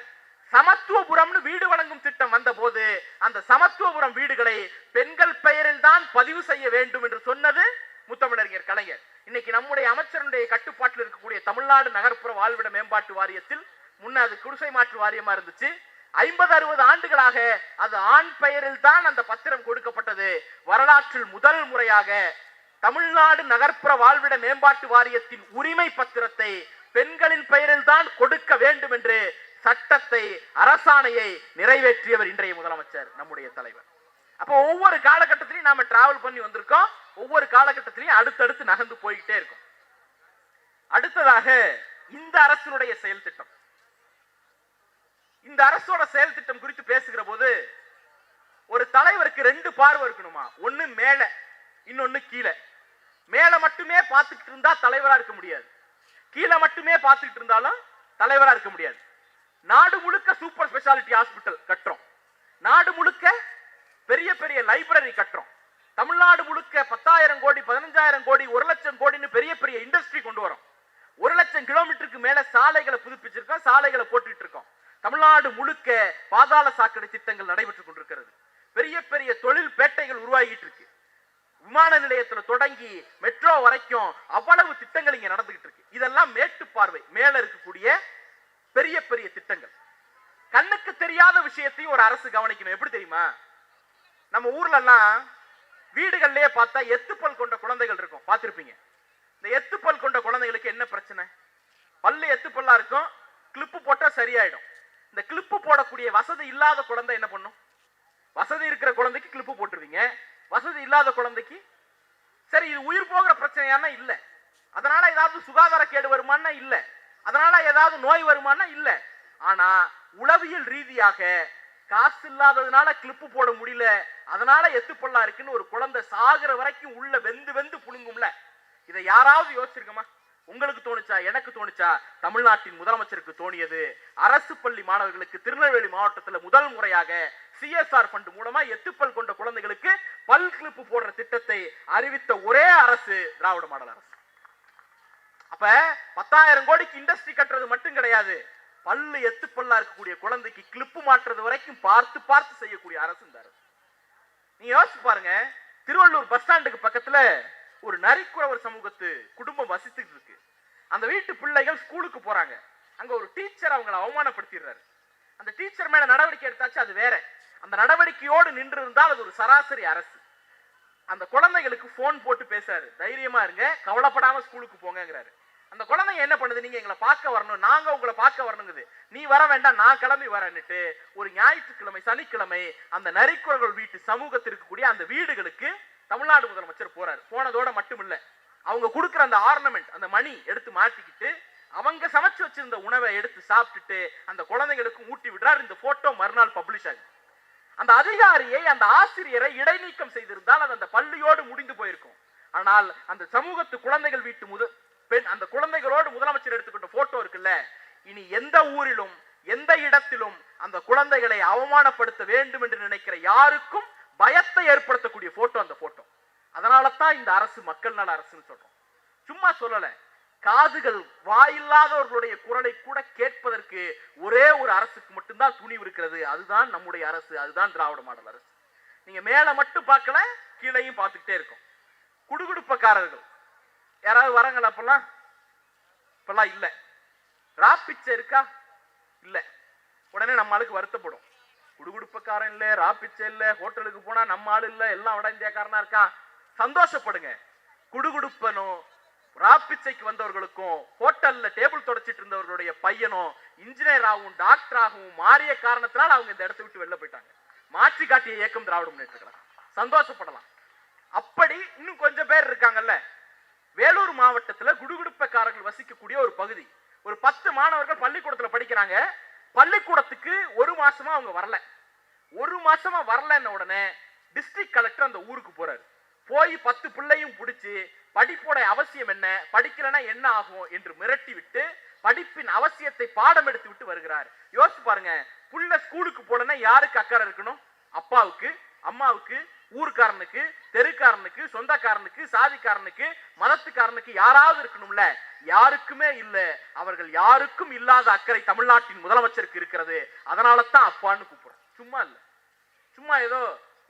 சமத்துவபுரம்னு வீடு வழங்கும் திட்டம் வந்த போது அந்த சமத்துவபுரம் வீடுகளை பெண்கள் பெயரில் தான் பதிவு செய்ய வேண்டும் என்று சொன்னது முத்தமிழறிஞர் கலைஞர். இன்னைக்கு நம்முடைய அமைச்சருடைய கட்டுப்பாட்டில் இருக்கக்கூடிய தமிழ்நாடு நகர்ப்புற வாழ்விட மேம்பாட்டு வாரியத்தில், முன்ன அது குடிசை மாற்று வாரியமா இருந்துச்சு, 50-60 ஆண்டுகளாக அது ஆண் பெயரில் தான் அந்த பத்திரம் கொடுக்கப்பட்டது. வரலாற்றில் முதல் முறையாக தமிழ்நாடு நகர்ப்புற வாழ்விட மேம்பாட்டு வாரியத்தின் உரிமை பத்திரத்தை பெண்களின் பெயரில் தான் கொடுக்க வேண்டும் என்று சட்டத்தை, அரசாணையை நிறைவேற்றியவர் இன்றைய முதலமைச்சர் நம்முடைய தலைவர். அப்போ ஒவ்வொரு காலகட்டத்திலையும் நாம டிராவல் பண்ணி வந்திருக்கோம். ஒவ்வொரு காலகட்டத்திலையும் அடுத்தடுத்து நகர்ந்து போய்கிட்டே இருக்கும். அடுத்ததாக இந்த அரசினுடைய செயல் திட்டம். இந்த அரசோட செயல் திட்டம் குறித்து பேசுகிற போது ஒரு தலைவருக்கு 2 பார்வை இருக்கணுமா, ஒண்ணு மேல இன்னொன்னு கீழே. மேல மட்டுமே பார்த்துக்கிட்டு இருந்தா தலைவரா இருக்க முடியாது, கீழே மட்டுமே பார்த்துக்கிட்டு இருந்தாலும் தலைவரா இருக்க முடியாது. நாடு முழுக்க சூப்பர் ஸ்பெஷாலிட்டி ஹாஸ்பிட்டல் கட்டுறோம், நாடு முழுக்க பெரிய பெரிய லைப்ரரி கட்டுறோம், தமிழ்நாடு முழுக்க 10,000 கோடி 15,000 கோடி 1,00,000 கோடின்னு பெரிய பெரிய இண்டஸ்ட்ரி கொண்டு வரோம். 1,00,000 கிலோமீட்டருக்கு மேல சாலைகளை புதுப்பிச்சிருக்கோம், சாலைகளை போட்டுட்டு இருக்கோம். தமிழ்நாடு முழுக்க பாதாள சாக்கடை திட்டங்கள் நடைபெற்றுக் கொண்டிருக்கிறது. பெரிய பெரிய தொழில் பேட்டைகள் உருவாகிட்டு இருக்கு. விமான நிலையத்துல தொடங்கி மெட்ரோ வரைக்கும் அவ்வளவு திட்டங்கள் இங்க நடந்துகிட்டு இருக்கு. இதெல்லாம் மேட்டு பார்வை, மேல இருக்கக்கூடிய பெரிய பெரிய திட்டங்கள். கண்ணுக்கு தெரியாத விஷயத்தையும் ஒரு அரசு கவனிக்கணும். எப்படி தெரியுமா, நம்ம ஊர்ல எல்லாம் வீடுகள்லயே பார்த்தா எத்துப்பல் கொண்ட குழந்தைகள் இருக்கும், பார்த்திருப்பீங்க. இந்த எத்துப்பல் கொண்ட குழந்தைகளுக்கு என்ன பிரச்சனை, பல்லு எத்துப்பல்லா இருக்கும், கிளிப்பு போட்டா சரியாயிடும். இந்த கிளிப்பு போடக்கூடிய வசதி இல்லாத குழந்தை என்ன பண்ணும், வசதி இருக்கிற குழந்தைக்கு கிளிப்பு போட்டுருவீங்க, வசதி இல்லாத குழந்தைக்கு சரி இது உயிர் போகிற பிரச்சனையானா இல்ல, அதனால ஏதாவது சுகாதார கேடு வருமானா இல்ல, அதனால ஏதாவது நோய் வருமானா இல்ல. ஆனா உளவியல் ரீதியாக காசு இல்லாததுனால கிளிப்பு போட முடியல, அதனால எத்துப்பல்லா இருக்குன்னு ஒரு குழந்தை சாகுற வரைக்கும் உள்ள வெந்து வெந்து புழுங்கும்ல. இதை யாராவது யோசிச்சிருக்கமா? உங்களுக்கு தோணுச்சா, எனக்கு தோணுச்சா? தமிழ்நாட்டின் முதலமைச்சருக்கு தோணியது. அரசு பள்ளி மாணவர்களுக்கு திருநெல்வேலி மாவட்டத்தில் முதல் முறையாக சிஎஸ்ஆர் ஃபண்ட் மூலமா எத்துப்பல் கொண்ட குழந்தைகளுக்கு பல் கிளிப்பு போடுற திட்டத்தை அறிவித்த ஒரே அரசு திராவிட மாடல் அரசு. அப்ப 10,000 கோடிக்கு இண்டஸ்ட்ரி கட்டுறது மட்டும் கிடையாது, பல்லு எத்துப்பல்லா இருக்கக்கூடிய குழந்தைக்கு கிளிப்பு மாற்றுறது வரைக்கும் பார்த்து பார்த்து செய்யக்கூடிய அரசு இந்த அரசு. நீங்க யோசிச்சு பாருங்க, திருவள்ளூர் பஸ் ஸ்டாண்டுக்கு பக்கத்துல ஒரு நரிக்குறவர் சமூகத்து குடும்பம் வசித்துட்டு இருக்கு. அந்த வீட்டு பிள்ளைகள் ஸ்கூலுக்கு போறாங்க, அங்க ஒரு டீச்சர் அவங்களை அவமானப்படுத்திடுறாரு. அந்த டீச்சர் மேல நடவடிக்கை எடுத்தாச்சு, அது வேற. அந்த நடவடிக்கையோடு நின்று இருந்தால் அது ஒரு சராசரி அரசு. அந்த குழந்தைகளுக்கு போன் போட்டு பேசாரு, தைரியமா இருங்க, கவலைப்படாம ஸ்கூலுக்கு போங்கிறாரு. அந்த குழந்தைங்க என்ன பண்ணுது, நீங்க எங்களை பார்க்க வரணும், நாங்க உங்களை பார்க்க வரணுங்குது. நீ வர வேண்டாம், நான் கிளம்பி வரேன்னுட்டு ஒரு ஞாயிற்றுக்கிழமை சனிக்கிழமை அந்த நரிக்குறவர்கள் வீட்டு சமூகத்தில் இருக்கக்கூடிய அந்த வீடுகளுக்கு தமிழ்நாடு முதலமைச்சர் போறாரு. போனதோட மட்டும் இல்ல, அவங்க கொடுக்குற அந்த ஆர்னமெண்ட், அந்த மணி எடுத்து மாட்டிக்கிட்டு அவங்க சமைச்சு வச்சிருந்த உணவை எடுத்து சாப்பிட்டுட்டு அந்த குழந்தைகளுக்கு ஊட்டி விடுறார். இந்த போட்டோ மறுநாள் பப்ளிஷ் ஆகுது. அந்த அதிகாரியை, அந்த ஆசிரியரை இடைநீக்கம் செய்திருந்தால் அது அந்த பள்ளியோடு முடிந்து போயிருக்கும். ஆனால் அந்த சமூகத்து குழந்தைகள் வீட்டு பெண், அந்த குழந்தைகளோடு முதலமைச்சர் எடுத்துக்கொண்ட போட்டோ இருக்குல்ல, இனி எந்த ஊரிலும் எந்த இடத்திலும் அந்த குழந்தைகளை அவமானப்படுத்த வேண்டும் என்று நினைக்கிற யாருக்கும் பயத்தை ஏற்படுத்தக்கூடிய போட்டோ அந்த போட்டோ. அதனால தான் இந்த அரசு மக்கள் நல அரசுன்னு சொல்றோம். சும்மா சொல்லல, காதுகள் வாயில்லாதவர்களுடைய குரலை கூட கேட்பதற்கு ஒரே ஒரு அரசுக்கு மட்டும்தான் துணிவு இருக்கிறது. அதுதான் நம்முடைய அரசு, அதுதான் திராவிட மாடல் அரசு. நீங்க மேல மட்டும் பார்க்கல, கீழையும் பார்த்துக்கிட்டே இருக்கும். குடுகுடுப்பக்காரர்கள் யாராவது வராங்களா? இப்பெல்லாம் இல்ல. ராப்பிச்சை இருக்கா? இல்ல. உடனே நம்ம ஆளுக்கு வருத்தப்படும், குடுகுடுப்பக்காரன் இல்ல, ராப்பிச்சை இல்ல, ஹோட்டலுக்கு போனா நம்ம ஆளு இல்ல, எல்லாம் வட இந்தியாக்காரனா இருக்கான். சந்தோஷப்படுங்க. குடுகுடுப்பனும் ராப்பிச்சைக்கு வந்தவர்களுக்கும் ஹோட்டல்ல டேபிள் தொடச்சிட்டு இருந்தவர்களுடைய பையனும் இன்ஜினியர் ஆகவும் டாக்டர் ஆகவும் மாறிய காரணத்தினால் அவங்க இந்த இடத்தை விட்டு வெளில போயிட்டாங்க. மாற்றி காட்டிய இயக்கம் திராவிட முன்னேற்ற கழகம். சந்தோஷப்படலாம். அப்படி இன்னும் கொஞ்சம் பேர் இருக்காங்கல்ல. வேலூர் மாவட்டத்துல குடுகுடுப்பக்காரர்கள் வசிக்கக்கூடிய ஒரு பகுதி, ஒரு 10 மாணவர்கள் பள்ளிக்கூடத்துல படிக்கிறாங்க. பள்ளிக்கூடத்துக்கு 1 மாசமா அவங்க வரல. 1 மாசமா வரலன்ன உடனே டிஸ்ட்ரிக்ட் கலெக்டர் அந்த ஊருக்கு போறாரு. போய் 10 பிள்ளையும் பிடிச்சு படிப்போட அவசியம் என்ன, படிக்கலன்னா என்ன ஆகும் என்று மிரட்டி விட்டு படிப்பின் அவசியத்தை பாடம் எடுத்து விட்டு வருகிறார். யோசிச்சு பாருங்க, புள்ள ஸ்கூலுக்கு போலன்னா யாருக்கு அக்கறை இருக்கணும்? அப்பாவுக்கு, அம்மாவுக்கு, ஊர்க்காரனுக்கு, தெருக்காரனுக்கு, சொந்தக்காரனுக்கு, சாதிக்காரனுக்கு, மதத்துக்காரனுக்கு யாராவது இருக்கணும்ல. யாருக்குமே இல்ல. அவர்கள் யாருக்கும் இல்லாத அக்கறை தமிழ்நாட்டின் முதலமைச்சருக்கு இருக்கிறது. அதனால தான் அப்பான்னு கூப்பிடுறோம். சும்மா இல்ல, சும்மா ஏதோ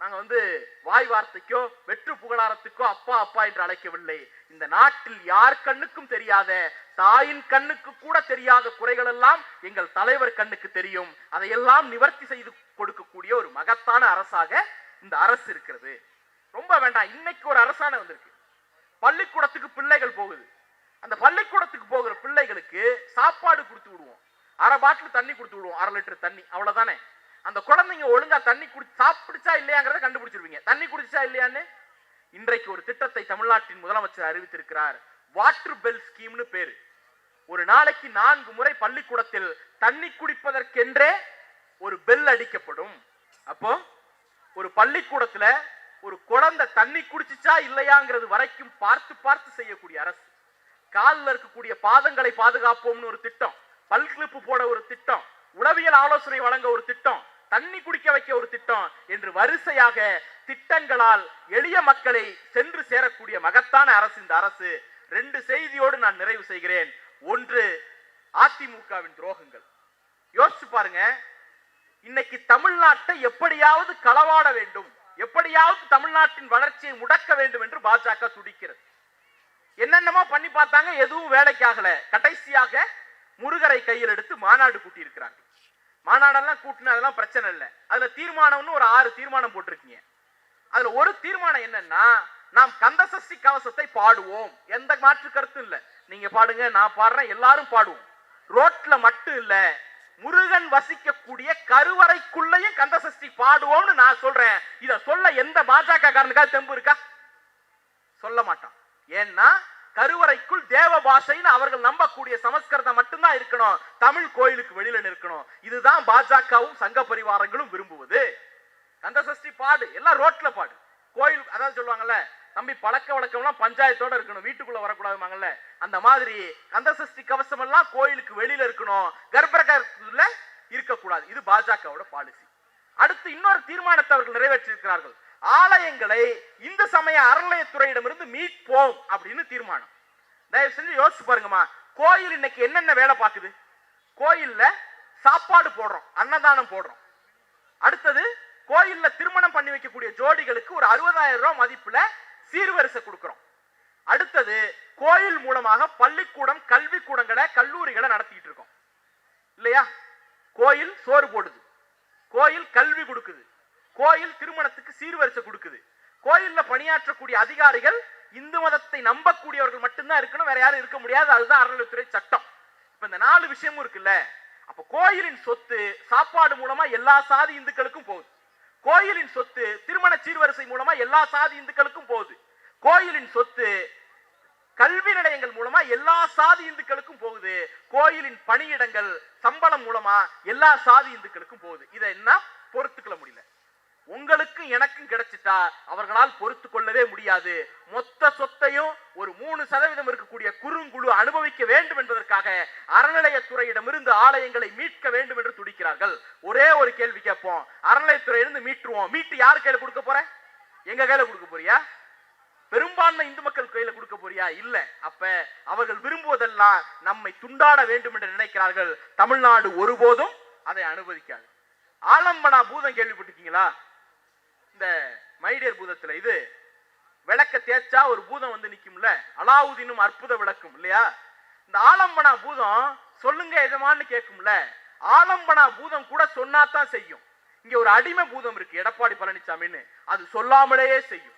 நாங்க வாய் வார்த்தைக்கோ வெற்று புகழாரத்துக்கோ அப்பா அப்பா என்று அழைக்கவில்லை. இந்த நாட்டில் யார் கண்ணுக்கும் தெரியாத, தாயின் கண்ணுக்கு கூட தெரியாத குறைகள் எல்லாம் எங்கள் தலைவர் கண்ணுக்கு தெரியும். அதையெல்லாம் நிவர்த்தி செய்து கொடுக்கக்கூடிய ஒரு மகத்தான அரசாக இந்த அரசு இருக்கிறது. ரொம்ப வேண்டாம், இன்னைக்கு ஒரு அரசாணை வந்திருக்கு. பள்ளிக்கூடத்துக்கு பிள்ளைகள் போகுது. அந்த பள்ளிக்கூடத்துக்கு போகிற பிள்ளைகளுக்கு சாப்பாடு கொடுத்து விடுவோம், 1/2 பாட்டில் தண்ணி கொடுத்து விடுவோம், 1/2 லிட்டர் தண்ணி, அவ்வளவுதானே. அந்த குழந்தைங்க ஒழுங்கா தண்ணி சாப்பிடுச்சா இல்லையாங்கிறத கண்டுபிடிச்சிருவீங்க. தண்ணி குடிச்சா இல்லையான்னு. இன்றைக்கு ஒரு திட்டத்தை தமிழ்நாட்டின் முதலமைச்சர் அறிவித்திருக்கிறார். வாட்டர் பெல் ஸ்கீம்னு பேரு. ஒரு நாளைக்கு 4 முறை பள்ளிக்கூடத்தில் தண்ணி குடிப்பதற்கென்றே ஒரு பெல் அடிக்கப்படும். அப்போ ஒரு பள்ளிக்கூடத்துல ஒரு குழந்தை தண்ணி குடிச்சிச்சா இல்லையாங்கிறது வரைக்கும் பார்த்து பார்த்து செய்யக்கூடிய அரசு. காலில் இருக்கக்கூடிய பாதங்களை பாதுகாப்போம்னு ஒரு திட்டம், பல் கிளிப்பு போட ஒரு திட்டம், உளவியல் ஆலோசனை வழங்க ஒரு திட்டம், தண்ணி குடிக்க வைக்க ஒரு திட்டம் என்று வரிசையாக திட்டங்களால் எளிய மக்களை சென்று சேரக்கூடிய மகத்தான அரசு இந்த அரசு. 2 செய்தியோடு நான் நிறைவு செய்கிறேன். ஒன்று, அதிமுகவின் துரோகங்கள். யோசிச்சு பாருங்க, இன்னைக்கு தமிழ்நாட்டை எப்படியாவது களவாட வேண்டும், எப்படியாவது தமிழ்நாட்டின் வளர்ச்சியை முடக்க வேண்டும் என்று பாஜக துடிக்கிறது. என்னென்னமோ பண்ணி பார்த்தாங்க, எதுவும் வேலைக்காகல. கடைசியாக முருகரை கையில் எடுத்து மாநாடு கூட்டி இருக்கிறாங்க. மாநாடெல்லாம் கூட்டினா அதெல்லாம் பிரச்சனை இல்லை. அதுல தீர்மானம்னு ஒரு 6 தீர்மானம் போட்டிருக்கீங்க. அதுல ஒரு தீர்மானம் என்னன்னா, நாம் கந்தசஷ்டி கவசத்தை பாடுவோம். எந்த மாற்று கருத்தும் இல்லை. நீங்க பாடுங்க, நான் பாடுறேன், எல்லாரும் பாடுவோம். ரோட்ல மட்டும் இல்ல, முருகன் வசிக்கக்கூடிய கருவறைக்குள்ளேயும் கந்தசஷ்டி பாடுவோம்னு நான் சொல்றேன். இத சொல்ல எந்த பாஜக காரனுக்காக தெம்பு இருக்கா? சொல்ல மாட்டான். ஏன்னா கருவறைக்குள் தேவ பாஷைன்னு அவர்கள் நம்பக்கூடிய சமஸ்கிருதம் மட்டும்தான் இருக்கணும், தமிழ் கோயிலுக்கு வெளியில நிற்கணும். இதுதான் பாஜகவும் சங்க பரிவாரங்களும் விரும்புவது. கந்தசஷ்டி பாடு, எல்லாம் ரோட்ல பாடு. கோயில் அதாவது சொல்லுவாங்கல்ல, தம்பி பழக்க வழக்கம்லாம் பஞ்சாயத்தோட இருக்கணும், வீட்டுக்குள்ள வரக்கூடாதுமாங்கல்ல. அந்த மாதிரி கந்தசஷ்டி கவசம் எல்லாம் கோயிலுக்கு வெளியில இருக்கணும், கர்ப்பகிரகத்துல இருக்கக்கூடாது. இது பாஜகவோட பாலிசி. அடுத்து இன்னொரு தீர்மானத்தை அவர்கள் நிறைவேற்றியிருக்கிறார்கள். ஆலயங்களை இந்து சமய அறநிலையத்துறையிடமிருந்து மீட்போம் அப்படின்னு தீர்மானம். தயவு செஞ்சு யோசிச்சு பாருங்கம்மா, கோயில் இன்னைக்கு என்னென்ன வேலை பார்க்குது? கோயில்ல சாப்பாடு போடுறோம், அன்னதானம் போடுறோம். அடுத்தது கோயில்ல திருமணம் பண்ணி வைக்கக்கூடிய ஜோடிகளுக்கு ஒரு 60,000 ரூபாய் மதிப்புல சீர்வரிசை கொடுக்கிறோம். அடுத்தது கோயில் மூலமாக பள்ளிக்கூடம், கல்வி கூடங்களை, கல்லூரிகளை நடத்திட்டு இருக்கோம் இல்லையா? கோயில் சோறு போடுது, கோயில் கல்வி கொடுக்குது, கோயில் திருமணத்துக்கு சீர்வரிசை கொடுக்குது. கோயில்ல பணியாற்றக்கூடிய அதிகாரிகள் இந்து மதத்தை நம்பக்கூடியவர்கள் மட்டும்தான் இருக்கணும், வேற யாரும் இருக்க முடியாது. அதுதான் அறநிலையத்துறை சட்டம். இப்ப இந்த 4 விஷயமும் இருக்குல்ல, அப்ப கோயிலின் சொத்து சாப்பாடு மூலமா எல்லா சாதி இந்துக்களுக்கும் போகுது. கோயிலின் சொத்து திருமண சீர்வரிசை மூலமா எல்லா சாதி இந்துக்களுக்கும் போகுது. கோயிலின் சொத்து கல்வி நிலையங்கள் மூலமா எல்லா சாதி இந்துக்களுக்கும் போகுது. கோயிலின் பணியிடங்கள் சம்பளம் மூலமா எல்லா சாதி இந்துக்களுக்கும் போகுது. இதை என்ன பொறுத்துக்கொள்ள முடியல. உங்களுக்கும் எனக்கும் கிடைச்சிட்டா அவர்களால் பொறுத்து கொள்ளவே முடியாது. மொத்த சொத்தையும் ஒரு 3% இருக்கக்கூடிய குறுங்குழு அனுபவிக்க வேண்டும் என்பதற்காக அறநிலையத்துறையிடமிருந்து ஆலயங்களை மீட்க வேண்டும் என்று துடிக்கிறார்கள். ஒரே ஒரு கேள்வி கேட்போம், அறநிலையத்துறையிலிருந்து மீட்டுருவோம். மீட்டு யார் கையில கொடுக்க போற? எங்க கையில கொடுக்க போறியா? பெரும்பான்மை இந்து மக்கள் கையில கொடுக்க போறியா? இல்ல. அப்ப அவர்கள் விரும்புவதெல்லாம் நம்மை துண்டாட வேண்டும் என்று நினைக்கிறார்கள். தமிழ்நாடு ஒருபோதும் அதை அனுமதிக்காது. ஆலம்பனா பூதம் கேள்விப்பட்டிருக்கீங்களா? இந்த மைடியர் பூதத்துல இது விளக்க தேய்ச்சா ஒரு பூதம் வந்து நிக்கும்ல, அலாவுதீனும் அற்புத விளக்கும் இல்லையா? இந்த ஆலம்பனா பூதம் சொல்லுங்க எஜமான்னு கேட்கும்ல, ஆலம்பனா பூதம் கூட சொன்னாதான் செய்யும். இங்க ஒரு அடிமை பூதம் இருக்கு, எடப்பாடி பழனிசாமின்னு, அது சொல்லாமலேயே செய்யும்.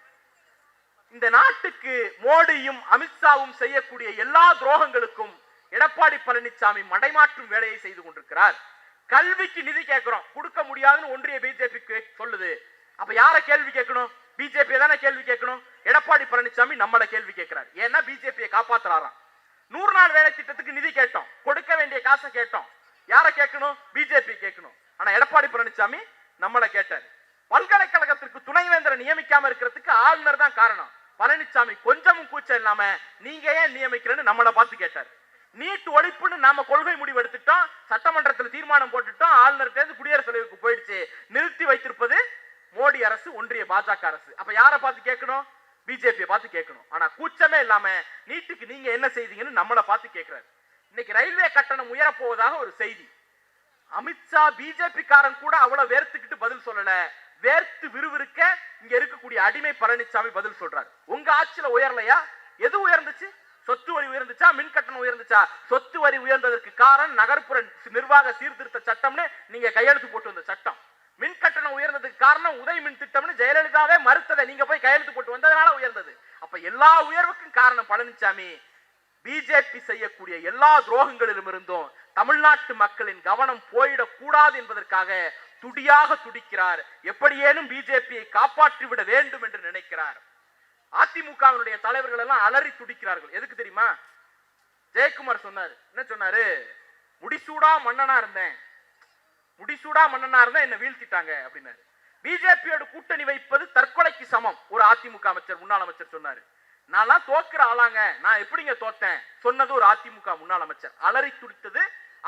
இந்த நாட்டுக்கு மோடியும் அமித்ஷாவும் செய்யக்கூடிய எல்லா துரோகங்களுக்கும் எடப்பாடி பழனிசாமி மடைமாற்றும் வேலையை செய்து கொண்டிருக்கிறார். கல்விக்கு நிதி கேட்கிறோம், கொடுக்க முடியாதுன்னு ஒன்றிய பிஜேபி சொல்லுது. அப்ப யார கேள்வி கேட்கணும்? பிஜேபி தானே கேள்வி கேட்கணும். எடப்பாடி பழனிசாமி நம்மள கேள்வி கேட்கிறார். ஏன்னா பிஜேபியை காப்பாத்துறாராம். 100 நாள் வேலை திட்டத்துக்கு நிதி கேட்டோம், கொடுக்க வேண்டிய காசை கேட்டோம். யார கேட்கணும்? பிஜேபி கேட்கணும். ஆனா எடப்பாடி பழனிசாமி நம்மள கேட்டார். பல்கலைக்கழகத்திற்கு துணைவேந்தரை நியமிக்காம இருக்கிறதுக்கு ஆளுநர் தான் காரணம். பழனிசாமி கொஞ்சமும் கூச்சம் இல்லாம நீங்க ஏன் நியமிக்கிறேன்னு நம்மளை பார்த்து கேட்டார். நீட் ஒழிப்புன்னு நாம கொள்கை முடிவு எடுத்துட்டோம், சட்டமன்றத்தில் தீர்மானம் போட்டுட்டோம், ஆளுநர்கிட்ட குடியரசுத் தலைவருக்கு போயிடுச்சு. நிறுத்தி வைத்திருப்பது மோடி அரசு, ஒன்றிய பாஜக அரசு. அப்ப யாரை பார்த்து கேட்கணும்? பிஜேபியை பார்த்து கேட்கணும். ஆனா கூச்சமே இல்லாம நீட்டுக்கு நீங்க என்ன செய்தீங்கன்னு நம்மளை பார்த்து கேட்கிறாரு. இன்னைக்கு ரயில்வே கட்டணம் உயரப்போவதாக ஒரு செய்தி. அமித்ஷா பிஜேபி காரன் கூட அவ்வளவு வேர்த்துக்கிட்டு பதில் சொல்லல. வேர்த்து விறுவிறுக்க இங்க இருக்கக்கூடிய அடிமை பழனிசாமி பதில் சொல்றாரு. உங்க ஆட்சியில உயரலையா? எது உயர்ந்துச்சு? சொத்து வரி உயர்ந்துச்சா? மின் கட்டணம் உயர்ந்துச்சா? சொத்து வரி உயர்ந்ததற்கு காரணம் நகர்ப்புற நிர்வாக சீர்திருத்த சட்டம்னு நீங்க கையெழுத்து போட்டு வந்த சட்டம். மின் கட்டணம் உயர்ந்ததுக்கு காரணம் உதய் மின் திட்டம்னு ஜெயலலிதாவே மறுத்ததை நீங்க போய் கையெழுத்து போட்டு வந்ததனால உயர்ந்தது. அப்ப எல்லா உயர்வுக்கும் காரணம் பழனிசாமி. பிஜேபி செய்யக்கூடிய எல்லா துரோகங்களிலும் இருந்தும் தமிழ்நாட்டு மக்களின் கவனம் போயிடக் கூடாது என்பதற்காக துடியாக துடிக்கிறார். எப்படியேனும் பிஜேபியை காப்பாற்றி விட வேண்டும் என்று நினைக்கிறார். அதிமுகவினுடைய தலைவர்கள் எல்லாம் அலறி துடிக்கிறார்கள். எதுக்கு தெரியுமா? ஜெயக்குமார் சொன்னாரு, என்ன சொன்னாரு? முடிசூடா மன்னனா இருந்தேன், முடிசூடா மன்னனா இருந்தா என்ன வீழ்த்திட்டாங்க அப்படின்னாரு. பிஜேபியோட கூட்டணி வைப்பது தற்கொலைக்கு சமம் ஒரு அதிமுக அமைச்சர், முன்னாள் அமைச்சர் சொன்னாரு. நான்லாம் தோக்குற ஆளாங்க, நான் எப்படிங்க தோத்தேன் சொன்னது ஒரு அதிமுக முன்னாள் அமைச்சர். அலறி துடித்தது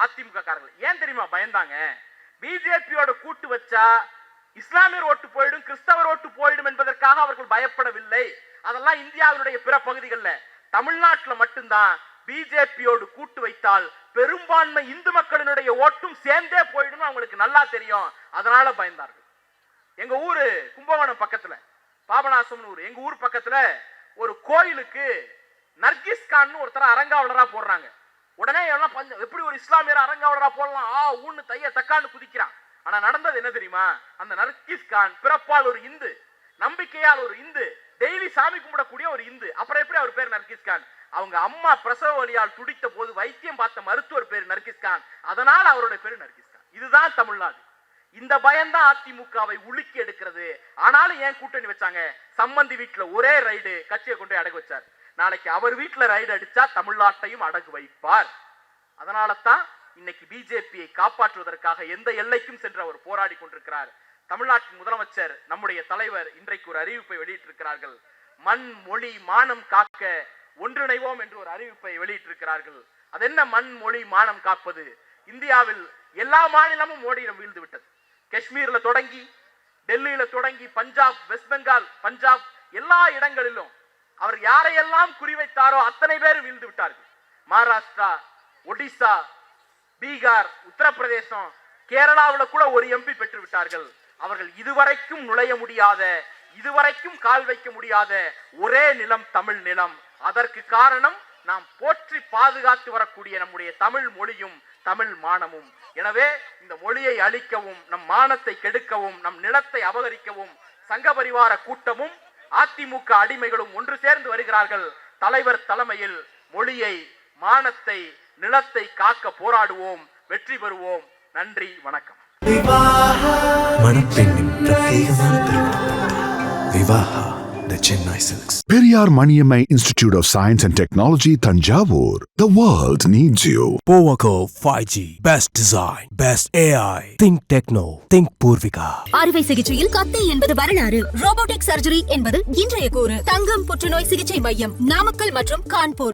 அதிமுக காரர்கள். ஏன் தெரியுமா பயந்தாங்க? பிஜேபியோட கூட்டு வச்சா இஸ்லாமியர் ஓட்டு போயிடும், கிறிஸ்தவர் ஓட்டு போயிடும் என்பதற்காக அவர்கள் பயப்படவில்லை. அதெல்லாம் இந்தியாவினுடைய பிற பகுதிகளில், தமிழ்நாட்டில் மட்டும்தான் பிஜேபியோடு கூட்டு வைத்தால் பெரும்பான்மை இந்து மக்களினுடைய ஓட்டும் சேர்ந்தே போயிடும் அவங்களுக்கு நல்லா தெரியும். அதனால பயந்தார்கள். எங்க ஊரு கும்பகோணம் பக்கத்துல பாபநாசம் ஊர், எங்க ஊர் பக்கத்துல ஒரு கோயிலுக்கு நர்கிஸ் கான் ஒருத்தர் அரங்காவலரா போடுறாங்க. உடனே எல்லாம் எப்படி ஒரு இஸ்லாமியர் அரங்காவலரா போடலாம், ஊன்னு தைய தக்கான்னு குதிக்கிறான். ஆனா நடந்தது என்ன தெரியுமா? அந்த நர்கிஸ் கான் பிறப்பால் ஒரு இந்து, நம்பிக்கையால் ஒரு இந்து, டெய்லி சாமி கும்பிடக்கூடிய ஒரு இந்து. அப்புறம் எப்படி அவர் பேர் நர்கிஸ் கான்? அவங்க அம்மா பிரசவ வலியால் துடித்த போது வைத்தியம் பார்த்த மருத்துவர் பேர் நர்கிஸ் கான், அதனால் அவருடைய பேர் நர்கிஸ் கான். இதுதான் தமிழ்நாடு. இந்த பயம்தான் அதிமுகவை உலுக்கி எடுக்கிறது. ஆனாலும் ஏன் கூட்டணி வச்சாங்க? சம்பந்தி வீட்டுல ஒரே ரைடு கட்சியை கொண்டு அடகு வச்சார். நாளைக்கு அவர் வீட்டுல ரைடு அடிச்சா தமிழ்நாட்டையும் அடகு வைப்பார். அதனால தான் இன்னைக்கு பிஜேபியை காப்பாற்றுவதற்காக எந்த எல்லைக்கும் சென்று அவர் போராடி கொண்டிருக்கிறார். தமிழ்நாட்டின் முதலமைச்சர், நம்முடைய தலைவர் இன்றைக்கு ஒரு அறிவிப்பை வெளியிட்டிருக்கிறார்கள். மண் மொழி மானம் காக்க ஒன்றிணைவோம் என்று ஒரு அறிவிப்பை வெளியிட்டிருக்கிறார்கள். அது என்ன மண் மொழி மானம் காப்பது? இந்தியாவில் எல்லா மாநிலமும் மோடியிடம் வீழ்ந்து விட்டது. காஷ்மீர்ல தொடங்கி, டெல்லியில தொடங்கி, பஞ்சாப், வெஸ்ட் பெங்கால், பஞ்சாப் எல்லா இடங்களிலும் அவர் யாரையெல்லாம் குறிவைத்தாரோ அத்தனை பேர் வீழ்ந்து விட்டார்கள். மகாராஷ்டிரா, ஒடிசா, பீகார், உத்தரப்பிரதேசம், கேரளாவில் கூட ஒரு எம்பி பெற்று விட்டார்கள். அவர்கள் இதுவரைக்கும் நுழைய முடியாத, இதுவரைக்கும் கால் வைக்க முடியாத ஒரே நிலம் தமிழ் நிலம். அதற்கு காரணம் நாம் போற்றி பாதுகாத்து வரக்கூடிய நம்முடைய தமிழ் மொழியும் தமிழ் மானமும். எனவே இந்த மொழியை அழிக்கவும், நம் மானத்தை கெடுக்கவும், நம் நிலத்தை அபகரிக்கவும் சங்க பரிவார கூட்டமும் அதிமுக அடிமைகளும் ஒன்று சேர்ந்து வருகிறார்கள். தலைவர் தலைமையில் மொழியை, மானத்தை, நிலத்தை காக்க போராடுவோம், வெற்றி பெறுவோம். நன்றி, வணக்கம். மணப்பெண்ணின் பிரத்யேகமான திருமணம் Vivaha, the Chennai Silks. Periyar Maniammai Institute of Science and Technology, Thanjavur. The world needs you. Powaco 5G, best design, best AI. Think Techno, think Purvika. அறுவை சிகிச்சையில் கத்தை என்பது வரலாறு, ரோபோட்டிக் சர்ஜரி என்பது இன்றைய கூறு. தங்கம் புற்றுநோய் சிகிச்சை மையம், நாமக்கல் மற்றும் கான்பூர்.